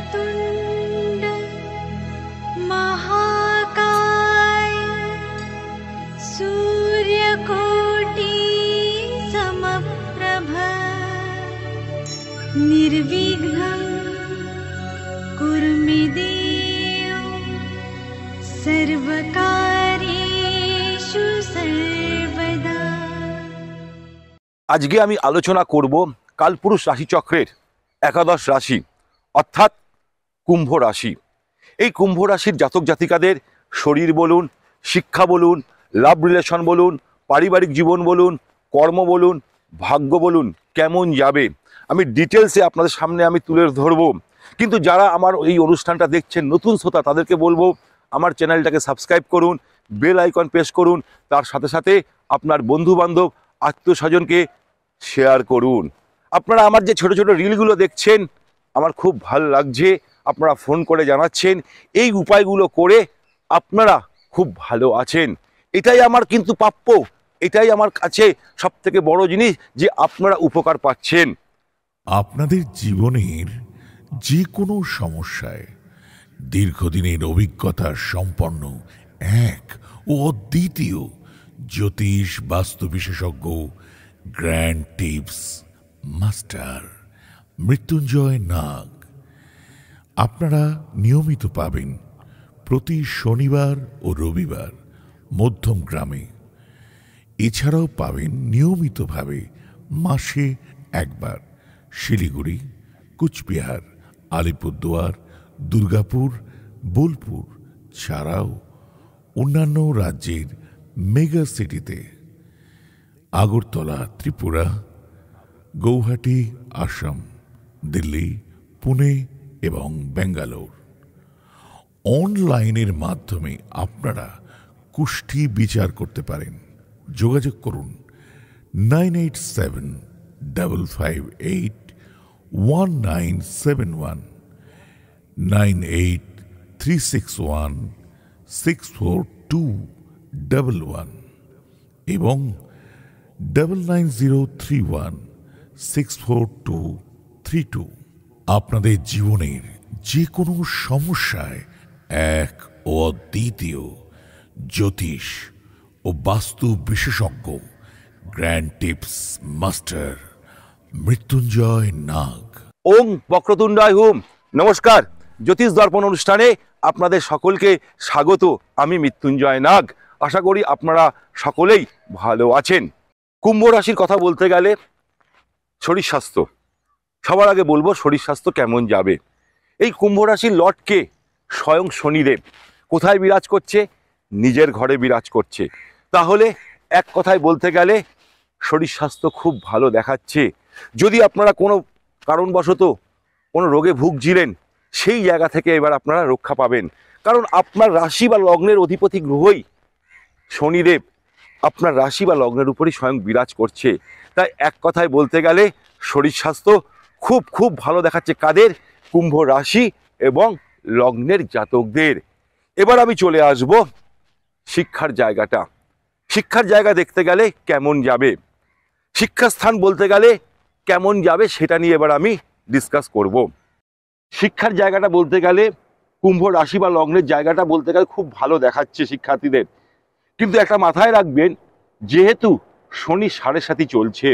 वक्रतुण्ड महाकाय सूर्यकोटि समप्रभ निर्विघ्नं कुरु मे देव सर्वकार्येषु सर्वदा। আজকে আমি আলোচনা করব কালপুরুষ রাশিচক্রের একাদশ রাশি অর্থাৎ কুম্ভ রাশি। এই কুম্ভ রাশির জাতক জাতিকাদের শরীর বলুন, শিক্ষা বলুন, লাভ রিলেশন বলুন, পারিবারিক জীবন বলুন, কর্ম বলুন, ভাগ্য বলুন কেমন যাবে আমি ডিটেলসে আপনাদের সামনে আমি তুলে ধরব। কিন্তু যারা আমার এই অনুষ্ঠানটা দেখছেন নতুন শ্রোতা তাদেরকে বলবো আমার চ্যানেলটাকে সাবস্ক্রাইব করুন, বেল আইকন প্রেস করুন, তার সাথে সাথে আপনার বন্ধু বান্ধব আত্মীয় স্বজনকে শেয়ার করুন। আপনারা আমার যে ছোট ছোট রিলগুলো দেখছেন আমার খুব ভালো লাগছে, আপনারা ফোন করে জানাচ্ছেন এই উপায়গুলো করে আপনারা খুব ভালো আছেন। এটাই আমার কিন্তু প্রাপ্য, এটাই আমার কাছে সবথেকে বড় জিনিস যে আপনারা উপকার পাচ্ছেন। আপনাদের জীবনের যে কোনো সমস্যায় দীর্ঘদিনের অভিজ্ঞতা সম্পন্ন এক ও অদ্বিতীয় জ্যোতিষ বাস্তু বিশেষজ্ঞ গ্র্যান্ড টিপস মাস্টার মৃত্যুঞ্জয় নাগ আপনারা নিয়মিত পাবেন প্রতি শনিবার ও রবিবার মধ্যম গ্রামে। এছাড়াও পাবেন নিয়মিতভাবে মাসে একবার শিলিগুড়ি, কুচবিহার, আলিপুরদুয়ার, দুর্গাপুর, বোলপুর ছাড়াও অন্যান্য রাজ্যের মেগা সিটিতে আগরতলা, ত্রিপুরা, গৌহাটি, আসাম, দিল্লি, পুনে এবং বেঙ্গালোর। অনলাইনের মাধ্যমে আপনারা কুষ্ঠি বিচার করতে পারেন। যোগাযোগ করুন 9875581971, 9836164211 এবং 9903164232। আপনাদের জীবনের যে কোনো সমস্যায় এক ও অদ্বিতীয় জ্যোতিষ ও বাস্তু বিশেষজ্ঞ গ্র্যান্ড টিপস মাস্টার মৃত্যুঞ্জয় নাগ। ওম বক্রতুণ্ডায় হুম। নমস্কার, জ্যোতিষ দর্পণ অনুষ্ঠানে আপনাদের সকলকে স্বাগত। আমি মৃত্যুঞ্জয় নাগ। আশা করি আপনারা সকলেই ভালো আছেন। কুম্ভ রাশির কথা বলতে গেলে শরীর স্বাস্থ্য সবার আগে বলবো, শরীর স্বাস্থ্য কেমন যাবে। এই কুম্ভ রাশির লর্ডকে স্বয়ং শনিদেব কোথায় বিরাজ করছে? নিজের ঘরে বিরাজ করছে। তাহলে এক কথায় বলতে গেলে শরীর স্বাস্থ্য খুব ভালো দেখাচ্ছে। যদি আপনারা কোনো কারণবশত কোনো রোগে ভুগছিলেন সেই জায়গা থেকে এবার আপনারা রক্ষা পাবেন, কারণ আপনার রাশি বা লগ্নের অধিপতি গ্রহই শনিদেব আপনার রাশি বা লগ্নের উপরই স্বয়ং বিরাজ করছে। তাই এক কথায় বলতে গেলে শরীর স্বাস্থ্য খুব খুব ভালো দেখাচ্ছে কাদের? কুম্ভ রাশি এবং লগ্নের জাতকদের। এবার আমি চলে আসব শিক্ষার জায়গাটা। শিক্ষার জায়গা দেখতে গেলে কেমন যাবে, শিক্ষাস্থান বলতে গেলে কেমন যাবে সেটা নিয়ে এবার আমি ডিসকাস করব। শিক্ষার জায়গাটা বলতে গেলে কুম্ভ রাশি বা লগ্নের জায়গাটা বলতে গেলে খুব ভালো দেখাচ্ছে শিক্ষার্থীদের। কিন্তু একটা মাথায় রাখবেন, যেহেতু শনি 7.5 চলছে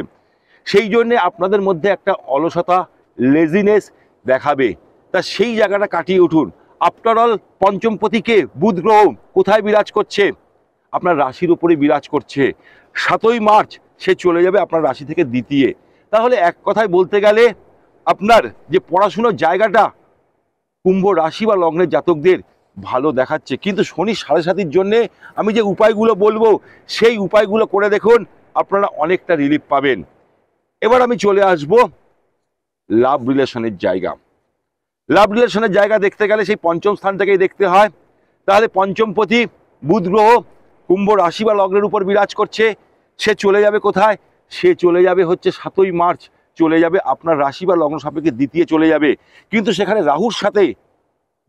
সেই জন্যে আপনাদের মধ্যে একটা অলসতা, লেজিনেস দেখাবে। তা সেই জায়গাটা কাটিয়ে উঠুন। আফটার অল পঞ্চমপতিকে বুধ গ্রহ কোথায় বিরাজ করছে? আপনার রাশির উপরে বিরাজ করছে। 7ই মার্চ সে চলে যাবে আপনার রাশি থেকে দ্বিতীয়। তাহলে এক কথায় বলতে গেলে আপনার যে পড়াশুনোর জায়গাটা কুম্ভ রাশি বা লগ্নের জাতকদের ভালো দেখাচ্ছে। কিন্তু শনি 7.5 জন্যে আমি যে উপায়গুলো বলবো সেই উপায়গুলো করে দেখুন, আপনারা অনেকটা রিলিফ পাবেন। এবার আমি চলে আসব লাভ রিলেশনের জায়গা। লাভ রিলেশনের জায়গা দেখতে গেলে সেই পঞ্চম স্থান থেকেই দেখতে হয়। তাহলে পঞ্চমপতি বুধ গ্রহ কুম্ভ রাশি বা লগ্নের উপর বিরাজ করছে। সে চলে যাবে কোথায়? সে চলে যাবে হচ্ছে 7ই মার্চ চলে যাবে আপনার রাশি বা লগ্ন সাপেক্ষে দ্বিতীয় চলে যাবে। কিন্তু সেখানে রাহুর সাথে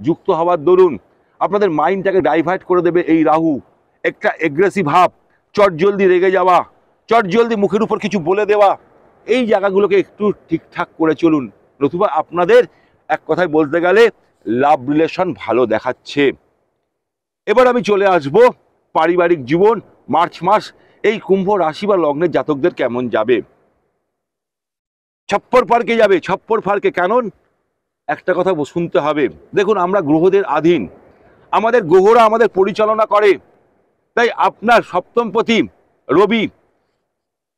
যুক্ত হওয়ার দরুন আপনাদের মাইন্ডটাকে ডাইভার্ট করে দেবে এই রাহু। একটা এগ্রেসিভ ভাব, চটজলদি রেগে যাওয়া, চটজলদি মুখের উপর কিছু বলে দেওয়া, এই জায়গাগুলোকে একটু ঠিকঠাক করে চলুন, নতুবা আপনাদের এক কথায় বলতে গেলে লাভ রিলেশন ভালো দেখাচ্ছে। এবার আমি চলে আসব পারিবারিক জীবন মার্চ মাস এই কুম্ভ রাশি বা লগ্নের জাতকদের কেমন যাবে। ছপ্পর ফারকে যাবে, ছপ্পর ফারকে। কেন? একটা কথা শুনতে হবে। দেখুন, আমরা গ্রহদের অধীন, আমাদের গ্রহরা আমাদের পরিচালনা করে। তাই আপনার সপ্তমপতি রবি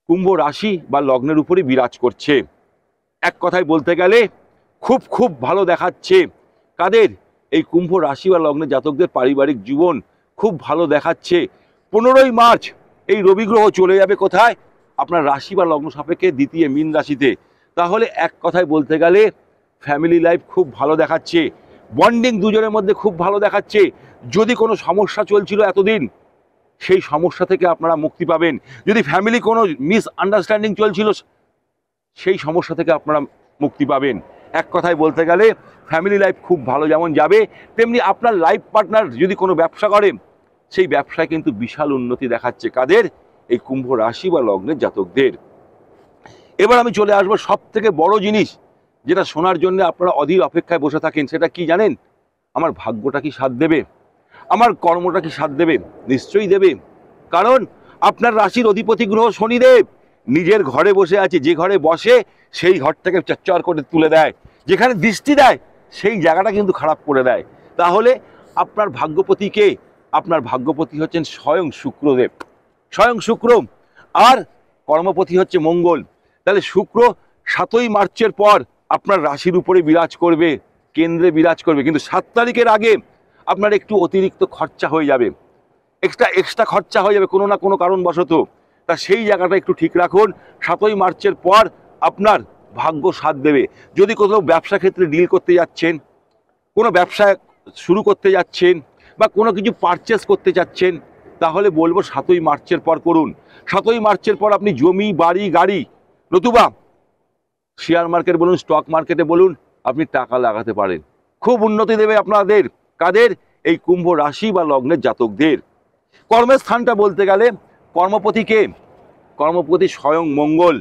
কুম্ভ রাশি বা লগ্নের উপরে বিরাজ করছে। এক কথায় বলতে গেলে খুব খুব ভালো দেখাচ্ছে। কাদের? এই কুম্ভ রাশি বা লগ্নের জাতকদের পারিবারিক জীবন খুব ভালো দেখাচ্ছে। 15ই মার্চ এই রবি গ্রহ চলে যাবে কোথায়? আপনার রাশি বা লগ্ন সাপেক্ষে দ্বিতীয় মীন রাশিতে। তাহলে এক কথায় বলতে গেলে ফ্যামিলি লাইফ খুব ভালো দেখাচ্ছে, বন্ডিং দুজনের মধ্যে খুব ভালো দেখাচ্ছে। যদি কোনো সমস্যা চলছিল এতদিন, সেই সমস্যা থেকে আপনারা মুক্তি পাবেন। যদি ফ্যামিলি কোনো মিসআন্ডারস্ট্যান্ডিং চলছিল, সেই সমস্যা থেকে আপনারা মুক্তি পাবেন। এক কথায় বলতে গেলে ফ্যামিলি লাইফ খুব ভালো যেমন যাবে, তেমনি আপনার লাইফ পার্টনার যদি কোনো ব্যবসা করে, সেই ব্যবসায় কিন্তু বিশাল উন্নতি দেখাচ্ছে। কাদের? এই কুম্ভ রাশি বা লগ্নের জাতকদের। এবার আমি চলে আসবো সব থেকে বড় জিনিস, যেটা শোনার জন্য আপনারা অধীর অপেক্ষায় বসে থাকেন। সেটা কি জানেন? আমার ভাগ্যটা কি সাথ দেবে? আমার কর্মটা কি সাথ দেবে? নিশ্চয়ই দেবে। কারণ আপনার রাশির অধিপতি গ্রহ শনিদেব নিজের ঘরে বসে আছে। যে ঘরে বসে সেই ঘরটাকে চচ্চর করে তুলে দেয়, যেখানে দৃষ্টি দেয় সেই জায়গাটা কিন্তু খারাপ করে দেয়। তাহলে আপনার ভাগ্যপতি কে? আপনার ভাগ্যপতি হচ্ছেন স্বয়ং শুক্রদেব, স্বয়ং শুক্র। আর কর্মপতি হচ্ছে মঙ্গল। তাহলে শুক্র 7ই মার্চের পর আপনার রাশির উপরে বিরাজ করবে, কেন্দ্রে বিরাজ করবে। কিন্তু 7 তারিখের আগে আপনার একটু অতিরিক্ত খরচা হয়ে যাবে, এক্সট্রা খরচা হয়ে যাবে কোনো না কোনো কারণবশত। তা সেই জায়গাটা একটু ঠিক রাখুন। 7ই মার্চের পর আপনার ভাগ্য সাথ দেবে। যদি কোথাও ব্যবসা ক্ষেত্রে ডিল করতে যাচ্ছেন, কোনো ব্যবসা শুরু করতে যাচ্ছেন, বা কোনো কিছু পারচেস করতে যাচ্ছেন, তাহলে বলবো 7ই মার্চের পর করুন। 7ই মার্চের পর আপনি জমি, বাড়ি, গাড়ি, নতুবা শেয়ার মার্কেট বলুন, স্টক মার্কেটে বলুন, আপনি টাকা লাগাতে পারেন। খুব উন্নতি দেবে আপনাদের। কাদের? এই কুম্ভ রাশি বা লগ্নের জাতকদের। কর্মের স্থানটা বলতে গেলে কর্মপতি কে? কর্মপতি স্বয়ং মঙ্গল।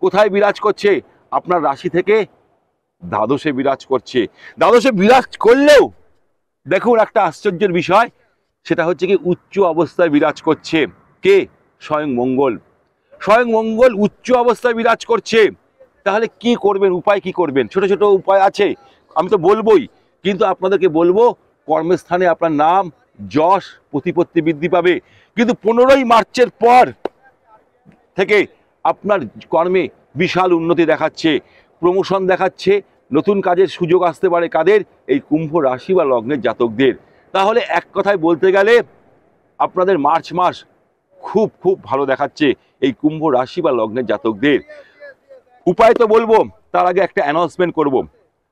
কোথায় বিরাজ করছে? আপনার রাশি থেকে দ্বাদশে বিরাজ করছে। দ্বাদশে বিরাজ করলেও দেখুন একটা আশ্চর্যের বিষয়, সেটা হচ্ছে কি উচ্চ অবস্থায় বিরাজ করছে। কে? স্বয়ং মঙ্গল। স্বয়ং মঙ্গল উচ্চ অবস্থায় বিরাজ করছে। তাহলে কি করবেন? উপায় কি করবেন? ছোট ছোট উপায় আছে, আমি তো বলবোই, কিন্তু আপনাদেরকে বলবো কর্মস্থানে আপনার নাম, যশ, প্রতিপত্তি বৃদ্ধি পাবে। কিন্তু 15ই মার্চের পর থেকে আপনার কর্মে বিশাল উন্নতি দেখাচ্ছে, প্রমোশন দেখাচ্ছে, নতুন কাজের সুযোগ আসতে পারে। কাদের? এই কুম্ভ রাশি বা লগ্নের জাতকদের। তাহলে এক কথায় বলতে গেলে আপনাদের মার্চ মাস খুব খুব ভালো দেখাচ্ছে এই কুম্ভ রাশি বা লগ্নের জাতকদের। উপায় তো বলবো, তার আগে একটা অ্যানাউন্সমেন্ট করব।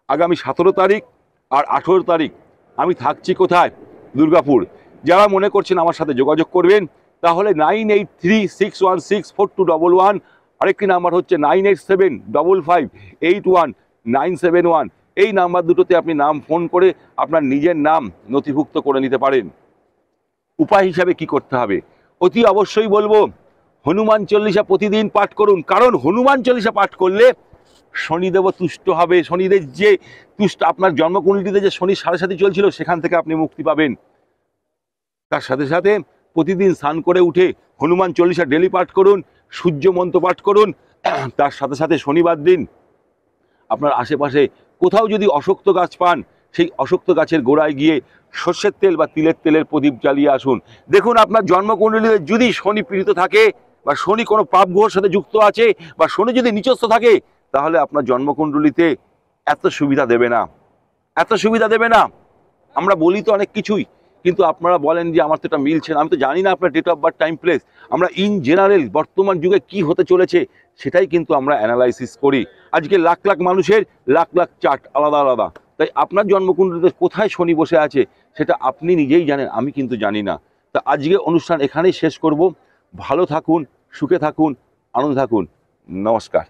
আগামী 17 তারিখ আর 18 তারিখ আমি থাকছি কোথায়? দুর্গাপুর। যারা মনে করছেন আমার সাথে যোগাযোগ করবেন, তাহলে 9836164211, আরেকটি নাম্বার হচ্ছে 9875581971। এই নাম্বার দুটোতে আপনি নাম ফোন করে আপনার নিজের নাম নথিভুক্ত করে নিতে পারেন। উপায় হিসাবে কি করতে হবে? অতি অবশ্যই বলবো হনুমান চল্লিশা প্রতিদিন পাঠ করুন। কারণ হনুমান চল্লিশা পাঠ করলে শনিদেব তুষ্ট হবে। শনিদেব যে তুষ্ট, আপনার জন্মকুণ্ডলিতে যে শনি সাড়ে চলছিল, সেখান থেকে আপনি মুক্তি পাবেন। তার সাথে সাথে প্রতিদিন স্নান করে উঠে হনুমান চল্লিশা ডেলি পাঠ করুন, সূর্য মন্ত্র পাঠ করুন। তার সাথে সাথে শনিবার দিন আপনার আশেপাশে কোথাও যদি অশক্ত গাছ পান, সেই অশক্ত গাছের গোড়ায় গিয়ে সর্ষের তেল বা তিলের তেলের প্রদীপ জ্বালিয়ে আসুন। দেখুন আপনার জন্মকুণ্ডলিতে যদি শনি পীড়িত থাকে, বা শনি কোনো পাপ গ্রহের সাথে যুক্ত আছে, বা শনি যদি নিচস্থ থাকে, তাহলে আপনার জন্মকুণ্ডলিতে এত সুবিধা দেবে না, এত সুবিধা দেবে না। আমরা বলি তো অনেক কিছুই, কিন্তু আপনারা বলেন যে আমার তো এটা মিলছে না। আমি তো জানি না আপনার date of birth, time, place. আমরা ইন জেনারেল বর্তমান যুগে কি হতে চলেছে সেটাই কিন্তু আমরা অ্যানালাইসিস করি। আজকে লাখ লাখ মানুষের লাখ লাখ চার্ট আলাদা আলাদা। তাই আপনার জন্মকুণ্ডলিতে কোথায় শনি বসে আছে সেটা আপনি নিজেই জানেন, আমি কিন্তু জানি না। তা আজকে অনুষ্ঠান এখানেই শেষ করব। ভালো থাকুন, সুখে থাকুন, আনন্দ থাকুন। নমস্কার।